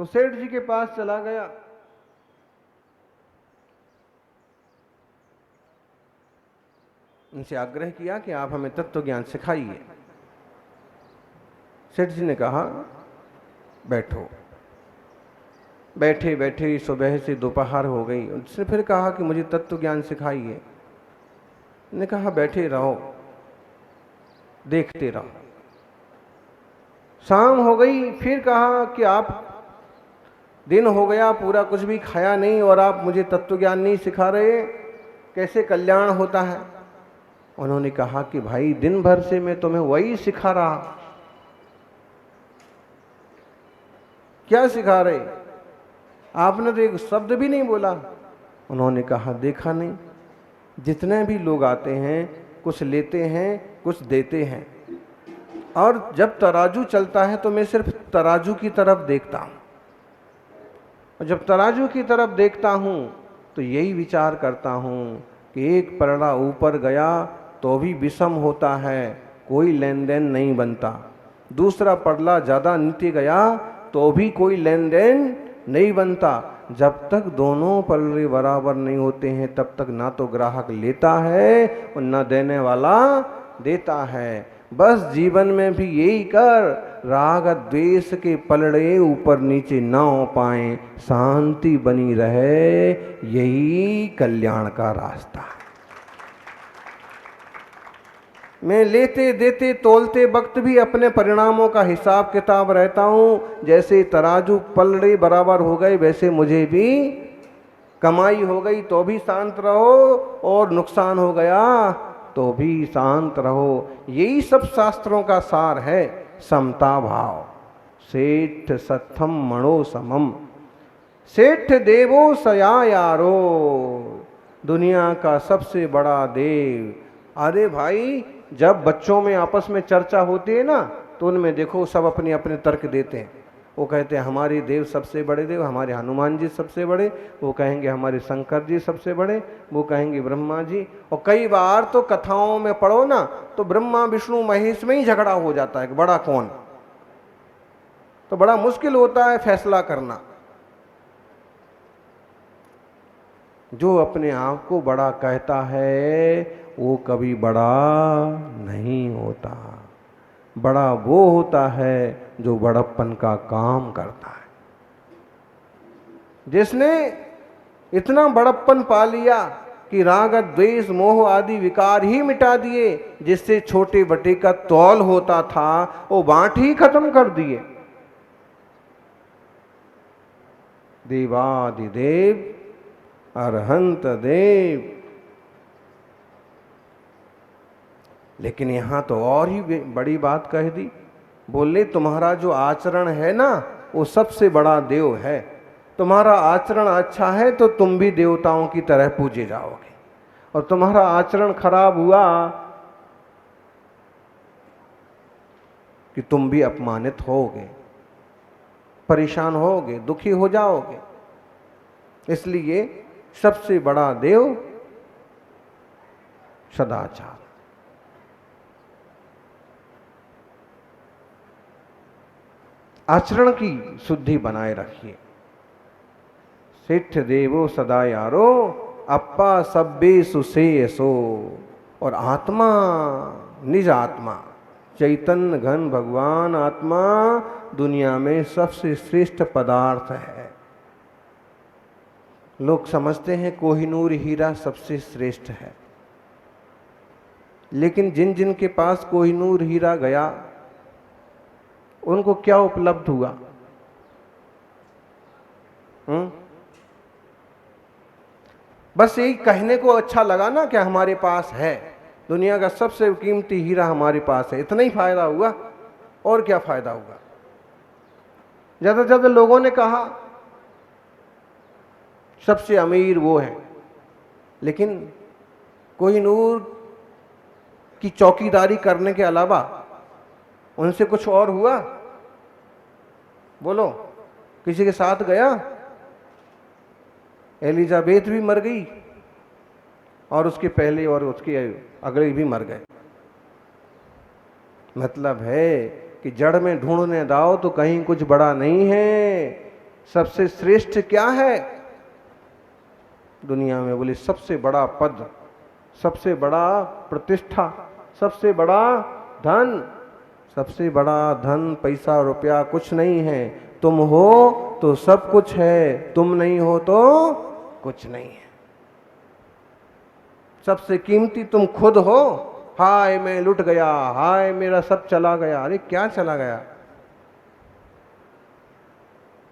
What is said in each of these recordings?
तो सेठ जी के पास चला गया। उनसे आग्रह किया कि आप हमें तत्व ज्ञान सिखाइए। सेठ जी ने कहा बैठो। बैठे बैठे सुबह से दोपहर हो गई। उसने फिर कहा कि मुझे तत्व ज्ञान सिखाइए। ने कहा बैठे रहो, देखते रहो। शाम हो गई, फिर कहा कि आप, दिन हो गया पूरा, कुछ भी खाया नहीं और आप मुझे तत्व ज्ञान नहीं सिखा रहे, कैसे कल्याण होता है। उन्होंने कहा कि भाई दिन भर से मैं तुम्हें वही सिखा रहा। क्या सिखा रहे? आपने तो एक शब्द भी नहीं बोला। उन्होंने कहा देखा नहीं, जितने भी लोग आते हैं कुछ लेते हैं कुछ देते हैं, और जब तराजू चलता है तो मैं सिर्फ तराजू की तरफ देखता हूं। और जब तराजू की तरफ देखता हूं तो यही विचार करता हूं कि एक पलड़ा ऊपर गया तो भी विषम होता है, कोई लेन देन नहीं बनता। दूसरा पलड़ा ज़्यादा नीचे गया तो भी कोई लेन देन नहीं बनता। जब तक दोनों पलड़े बराबर नहीं होते हैं तब तक ना तो ग्राहक लेता है और ना देने वाला देता है। बस जीवन में भी यही कर, राग द्वेष के पलड़े ऊपर नीचे ना हो पाए, शांति बनी रहे, यही कल्याण का रास्ता है। मैं लेते देते तोलते वक्त भी अपने परिणामों का हिसाब किताब रहता हूं। जैसे तराजू पलड़े बराबर हो गए वैसे मुझे भी कमाई हो गई तो भी शांत रहो, और नुकसान हो गया तो भी शांत रहो। यही सब शास्त्रों का सार है, समता भाव। सेठ सत्थम मणो समम, सेठ देवो सया यारो, दुनिया का सबसे बड़ा देव। अरे भाई, जब बच्चों में आपस में चर्चा होती है ना, तो उनमें देखो सब अपने अपने तर्क देते हैं। वो कहते हैं हमारे देव सबसे बड़े देव, हमारे हनुमान जी सबसे बड़े, वो कहेंगे हमारे शंकर जी सबसे बड़े, वो कहेंगे ब्रह्मा जी। और कई बार तो कथाओं में पढ़ो ना तो ब्रह्मा विष्णु महेश में ही झगड़ा हो जाता है कि बड़ा कौन। तो बड़ा मुश्किल होता है फैसला करना। जो अपने आप को बड़ा कहता है वो कभी बड़ा नहीं होता। बड़ा वो होता है जो बड़प्पन का काम करता है। जिसने इतना बड़प्पन पा लिया कि राग द्वेष मोह आदि विकार ही मिटा दिए, जिससे छोटे बटे का तौल होता था वो बांट ही खत्म कर दिए। देवादिदेव अरहंत देव। लेकिन यहां तो और ही बड़ी बात कह दी। बोले तुम्हारा जो आचरण है ना वो सबसे बड़ा देव है। तुम्हारा आचरण अच्छा है तो तुम भी देवताओं की तरह पूजे जाओगे, और तुम्हारा आचरण खराब हुआ कि तुम भी अपमानित होगे, परेशान होगे, दुखी हो जाओगे। इसलिए सबसे बड़ा देव सदाचार। आचरण की शुद्धि बनाए रखिए। सेठ देवो सदा यारो, अप्पा सब्बे सुसेयसो। और आत्मा, निज आत्मा, चैतन्य घन भगवान आत्मा दुनिया में सबसे श्रेष्ठ पदार्थ है। लोग समझते हैं कोहिनूर हीरा सबसे श्रेष्ठ है, लेकिन जिन जिन के पास कोहिनूर हीरा गया उनको क्या उपलब्ध हुआ? बस यही कहने को अच्छा लगा ना कि हमारे पास है, दुनिया का सबसे कीमती हीरा हमारे पास है, इतना ही फायदा हुआ। और क्या फायदा हुआ? ज्यादा से ज्यादा लोगों ने कहा सबसे अमीर वो है, लेकिन कोहिनूर की चौकीदारी करने के अलावा उनसे कुछ और हुआ? बोलो, किसी के साथ गया? एलिजाबेथ भी मर गई और उसके पहले और उसके अगले भी मर गए। मतलब है कि जड़ में ढूंढने जाओ तो कहीं कुछ बड़ा नहीं है, सबसे श्रेष्ठ क्या है दुनिया में? बोले सबसे बड़ा पद, सबसे बड़ा प्रतिष्ठा, सबसे बड़ा धन। सबसे बड़ा धन पैसा रुपया कुछ नहीं है। तुम हो तो सब कुछ है, तुम नहीं हो तो कुछ नहीं है। सबसे कीमती तुम खुद हो। हाय मैं लुट गया, हाय मेरा सब चला गया। अरे क्या चला गया?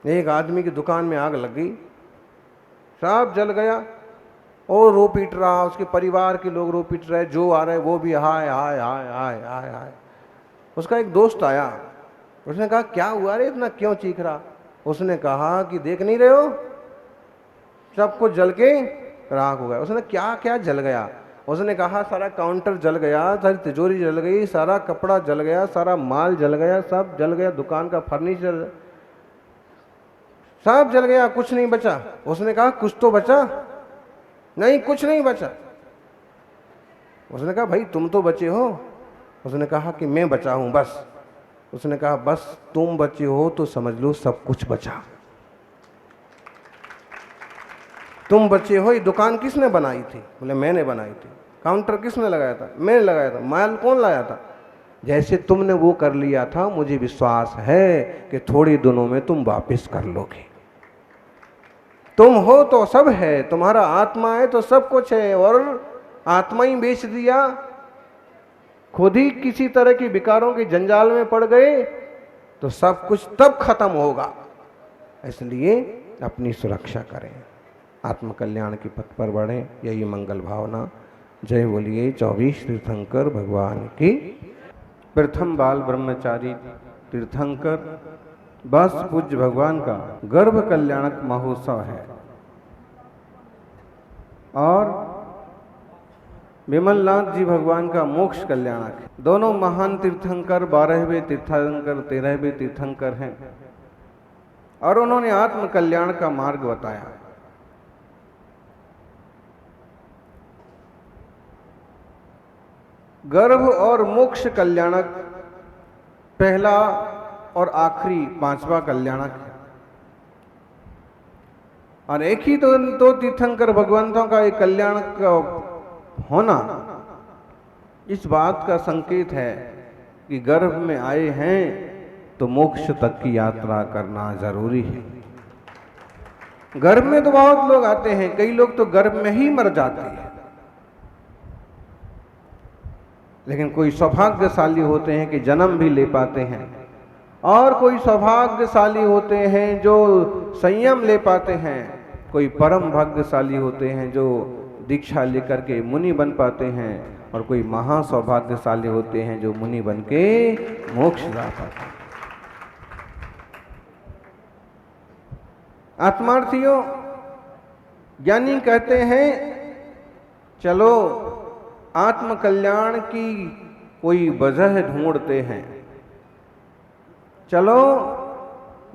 एक आदमी की दुकान में आग लग गई, सब जल गया और रो पीट रहा, उसके परिवार के लोग रो पीट रहे, जो आ रहे वो भी हाय हाय हाय हाय हाय हाय। उसका एक दोस्त आया, उसने कहा क्या हुआ रे, इतना क्यों चीख रहा? उसने कहा कि देख नहीं रहे हो सब कुछ जल के राख हो गया। उसने क्या क्या जल गया? उसने कहा सारा काउंटर जल गया, सारी तिजोरी जल गई, सारा कपड़ा जल गया, सारा माल जल गया, सब जल गया, दुकान का फर्नीचर सब जल गया, कुछ नहीं बचा। उसने कहा कुछ तो बचा? नहीं कुछ नहीं बचा। उसने कहा भाई तुम तो बचे हो। उसने कहा कि मैं बचा हूं बस। उसने कहा बस तुम बचे हो तो समझ लो सब कुछ बचा। तुम बचे हो। ये दुकान किसने बनाई थी? बोले मैंने बनाई थी। काउंटर किसने लगाया था? मैंने लगाया था। माल कौन लाया था? जैसे तुमने वो कर लिया था, मुझे विश्वास है कि थोड़े दिनों में तुम वापस कर लोगे। तुम हो तो सब है, तुम्हारा आत्मा है तो सब कुछ है। और आत्मा ही बेच दिया, खुद ही किसी तरह की विकारों के जंजाल में पड़ गए तो सब कुछ तब खत्म होगा। इसलिए अपनी सुरक्षा करें, आत्मकल्याण के पथ पर बढ़ें, यही मंगल भावना। जय बोलिए 24 तीर्थंकर भगवान की। प्रथम बाल ब्रह्मचारी तीर्थंकर बस पूज्य भगवान का गर्भ कल्याणक महोत्सव है और विमलनाथ जी भगवान का मोक्ष कल्याणक है। दोनों महान तीर्थंकर 12वें तीर्थंकर 13वें तीर्थंकर हैं और उन्होंने आत्म कल्याण का मार्ग बताया। गर्भ और मोक्ष कल्याणक पहला और आखिरी 5वां कल्याणक है और एक ही दो तीर्थंकर भगवंतों का एक कल्याण का होना इस बात का संकेत है कि गर्भ में आए हैं तो मोक्ष तक की यात्रा करना जरूरी है। गर्भ में तो बहुत लोग आते हैं, कई लोग तो गर्भ में ही मर जाते हैं, लेकिन कोई सौभाग्यशाली होते हैं कि जन्म भी ले पाते हैं और कोई सौभाग्यशाली होते हैं जो संयम ले पाते हैं, कोई परम भाग्यशाली होते हैं जो दीक्षा लेकर के मुनि बन पाते हैं और कोई महा सौभाग्यशाली होते हैं जो मुनि बन के मोक्ष ला पाते हैं। आत्मार्थियों, ज्ञानी कहते हैं चलो आत्म कल्याण की कोई वजह ढूंढते हैं, चलो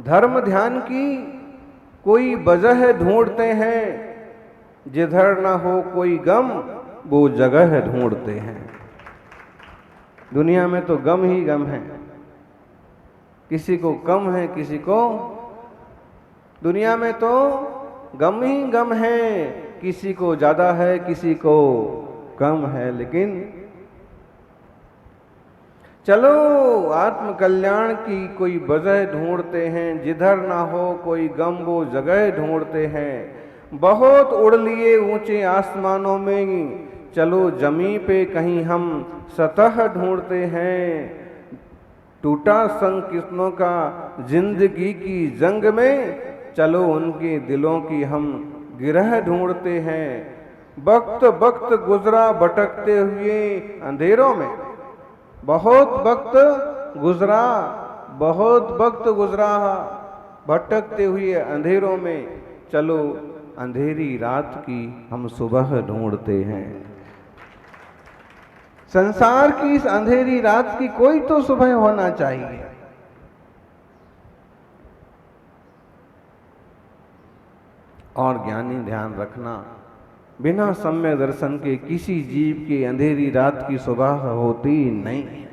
धर्म ध्यान की कोई वजह ढूंढते हैं, जिधर ना हो कोई गम वो जगह ढूंढते हैं। दुनिया में तो गम ही गम है, किसी को कम है किसी को, दुनिया में तो गम ही गम है, किसी को ज्यादा है किसी को कम है। लेकिन चलो आत्म कल्याण की कोई वजह ढूंढते हैं, जिधर ना हो कोई गम वो जगह ढूंढते हैं। बहुत उड़ लिए ऊंचे आसमानों में, चलो जमी पे कहीं हम सतह ढूंढते हैं। टूटा संग किस्मों का जिंदगी की जंग में, चलो उनके दिलों की हम गिरह ढूंढते हैं। वक्त वक्त गुजरा भटकते हुए अंधेरों में, बहुत वक्त गुजरा, बहुत वक्त गुजरा भटकते हुए अंधेरों में, चलो अंधेरी रात की हम सुबह ढूंढते हैं। संसार की इस अंधेरी रात की कोई तो सुबह होना चाहिए। और ज्ञानी ध्यान रखना, बिना सम्य दर्शन के किसी जीव की अंधेरी रात की सुबह होती नहीं है।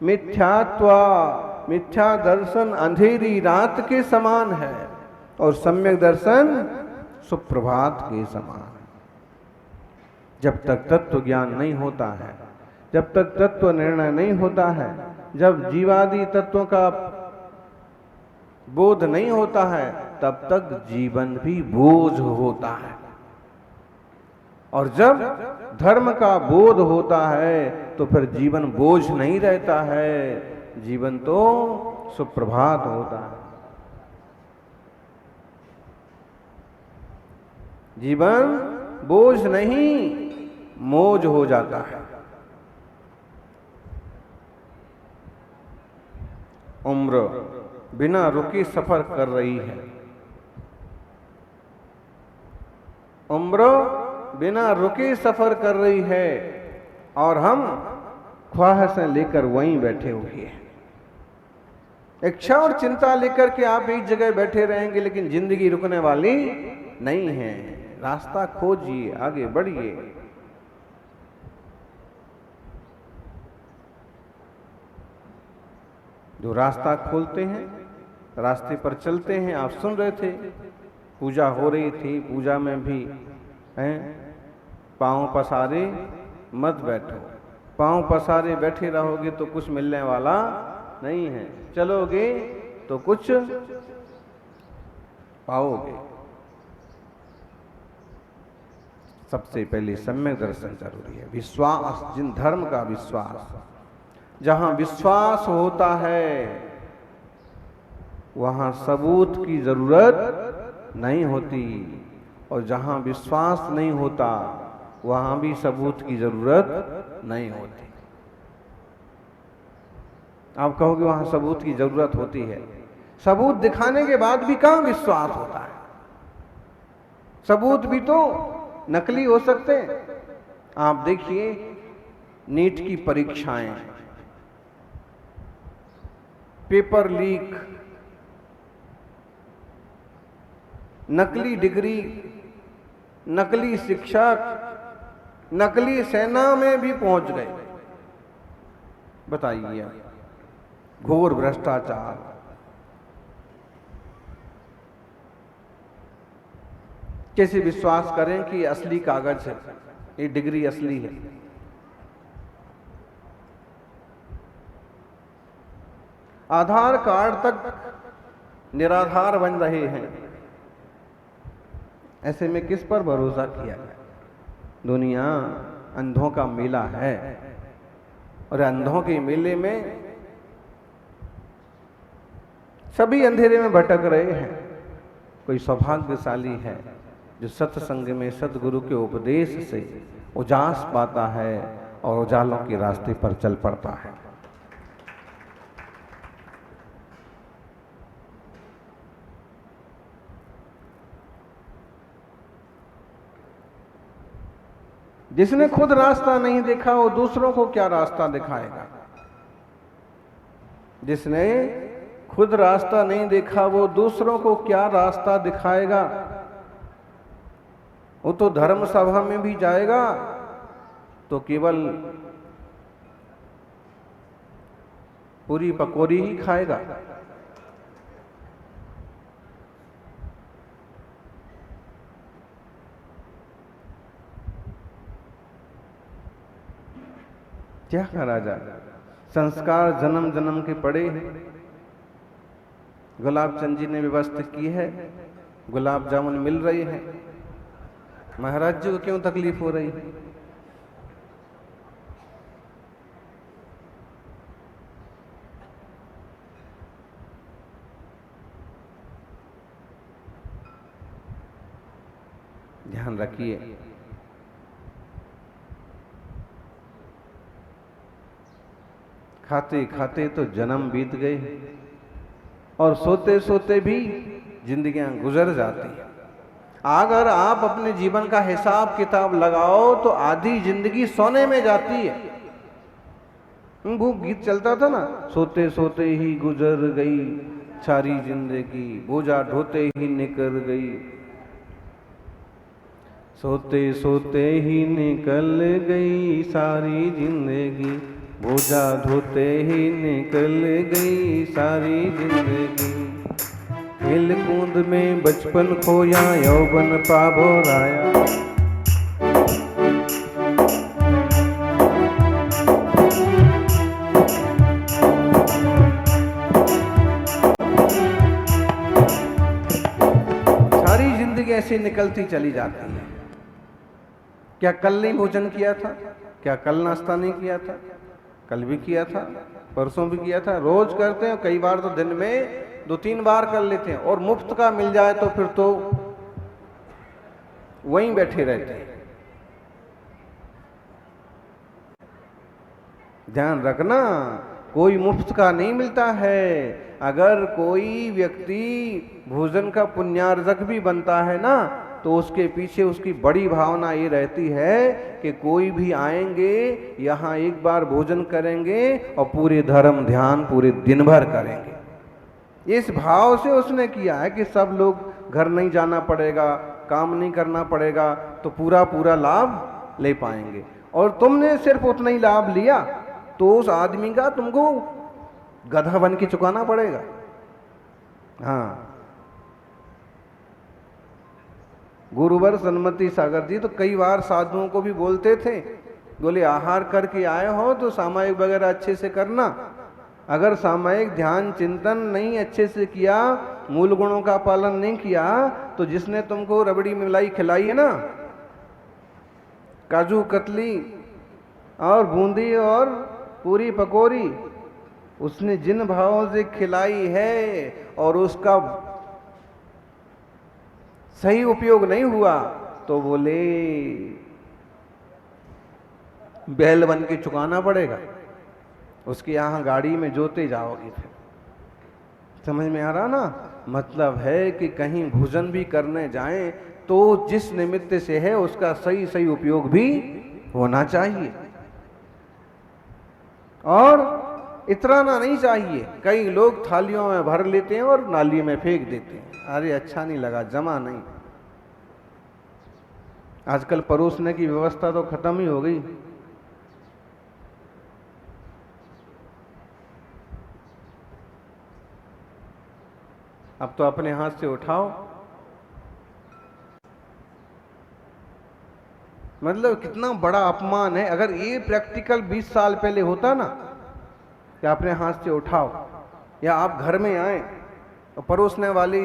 मिथ्या दर्शन अंधेरी रात के समान है। और सम्यक दर्शन सुप्रभात के समान। जब तक तत्व ज्ञान नहीं होता है, जब तक तत्व निर्णय नहीं होता है, जब जीवादि तत्वों का बोध नहीं होता है, तब तक जीवन भी बोझ होता है। और जब धर्म का बोध होता है तो फिर जीवन बोझ नहीं रहता है, जीवन तो सुप्रभात होता है। जीवन बोझ नहीं मौज हो जाता है। उम्र बिना रुके सफर कर रही है, उम्र बिना रुके सफर कर रही है, और हम ख्वाहिशें लेकर वहीं बैठे हुए हैं। इच्छा और चिंता लेकर के आप एक जगह बैठे रहेंगे, लेकिन जिंदगी रुकने वाली नहीं है। रास्ता खोजिए, आगे बढ़िए। जो रास्ता खोलते हैं, रास्ते पर चलते हैं। आप सुन रहे थे, पूजा हो रही थी, पूजा में भी हैं, पांव पसारे मत बैठो। पांव पसारे बैठे रहोगे तो कुछ मिलने वाला नहीं है, चलोगे तो कुछ पाओगे। सबसे पहले सम्यक दर्शन जरूरी है। विश्वास, जिन धर्म का विश्वास, जहां विश्वास होता है वहां सबूत की जरूरत नहीं होती, और जहां विश्वास नहीं होता वहां भी सबूत की जरूरत नहीं होती। आप कहोगे वहां सबूत की जरूरत होती है। सबूत दिखाने के बाद भी कहां विश्वास होता है? सबूत भी तो नकली हो सकते हैं। आप देखिए, नीट की परीक्षाएं, पेपर लीक, नकली डिग्री, नकली शिक्षक, नकली सेना में भी पहुंच गए। बताइए, घोर भ्रष्टाचार। कैसे विश्वास करें कि असली कागज है, ये डिग्री असली है? आधार कार्ड तक निराधार बन रहे हैं। ऐसे में किस पर भरोसा किया जाए? दुनिया अंधों का मेला है, और अंधों के मेले में सभी अंधेरे में भटक रहे हैं। कोई सौभाग्यशाली है जो सत्संग में सतगुरु के उपदेश से उजास पाता है और उजालों के रास्ते पर चल पड़ता है। जिसने खुद रास्ता नहीं देखा वो दूसरों को क्या रास्ता दिखाएगा? जिसने खुद रास्ता नहीं देखा वो दूसरों को क्या रास्ता दिखाएगा? वो तो धर्म सभा में भी जाएगा तो केवल पूरी पकौड़ी ही खाएगा। क्या करा जाए? संस्कार जन्म जन्म के पड़े हैं। गुलाब चंद जी ने व्यवस्था की है, गुलाब जामुन मिल रही है, महाराज जी को क्यों तकलीफ हो रही है? ध्यान रखिए। खाते खाते तो जन्म बीत गए और सोते सोते भी जिंदगियां गुजर जाती हैं। अगर आप अपने जीवन का हिसाब किताब लगाओ तो आधी जिंदगी सोने में जाती है। वो गीत चलता था ना, सोते सोते ही गुजर गई सारी जिंदगी, बोझा ढोते ही निकल गई। सोते सोते ही निकल गई सारी जिंदगी, बोझा ढोते ही निकल गई सारी जिंदगी। खेल कूद में बचपन खोया, यौवन पाभो राया। सारी जिंदगी ऐसे निकलती चली जाती है। क्या कल नहीं भोजन किया था? क्या कल नाश्ता नहीं किया था? कल भी किया था, परसों भी किया था। रोज करते हैं, कई बार तो दिन में 2-3 बार कर लेते हैं। और मुफ्त का मिल जाए तो फिर तो वहीं बैठे रहते हैं। ध्यान रखना, कोई मुफ्त का नहीं मिलता है। अगर कोई व्यक्ति भोजन का पुण्यार्जक भी बनता है ना, तो उसके पीछे उसकी बड़ी भावना ये रहती है कि कोई भी आएंगे, यहाँ एक बार भोजन करेंगे और पूरे धर्म ध्यान पूरे दिन भर करेंगे। इस भाव से उसने किया है कि सब लोग घर नहीं जाना पड़ेगा, काम नहीं करना पड़ेगा, तो पूरा पूरा लाभ ले पाएंगे। और तुमने सिर्फ उतना ही लाभ लिया तो उस आदमी का तुमको गधा बन के चुकाना पड़ेगा। हाँ, गुरुवर सन्मति सागर जी तो कई बार साधुओं को भी बोलते थे, बोले आहार करके आए हो तो सामायिक वगैरह अच्छे से करना। अगर सामायिक ध्यान चिंतन नहीं अच्छे से किया, मूल गुणों का पालन नहीं किया, तो जिसने तुमको रबड़ी मिलाई खिलाई है ना, काजू कतली और बूंदी और पूरी पकौड़ी, उसने जिन भावों से खिलाई है और उसका सही उपयोग नहीं हुआ, तो बोले बैल बन के चुकाना पड़ेगा। उसके यहाँ गाड़ी में जोते जाओगे। फिर समझ में आ रहा ना? मतलब है कि कहीं भोजन भी करने जाएं तो जिस निमित्त से है उसका सही सही उपयोग भी होना चाहिए। और इतराना नहीं चाहिए। कई लोग थालियों में भर लेते हैं और नाली में फेंक देते हैं। अरे अच्छा नहीं लगा, जमा नहीं। आजकल परोसने की व्यवस्था तो खत्म ही हो गई। अब तो अपने हाथ से उठाओ। मतलब कितना बड़ा अपमान है। अगर ये प्रैक्टिकल 20 साल पहले होता ना कि अपने हाथ से उठाओ, या आप घर में आए तो परोसने वाली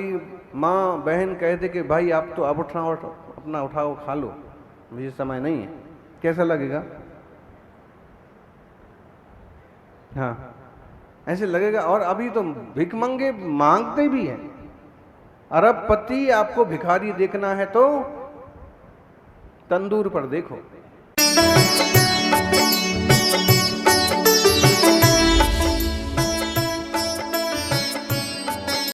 माँ बहन कहते कि भाई आप तो अब उठाओ, अपना उठाओ खा लो, मुझे समय नहीं है, कैसा लगेगा? हाँ, ऐसे लगेगा। और अभी तो भिखमंगे मांगते भी हैं। अरबपति आपको भिखारी देखना है तो तंदूर पर देखो।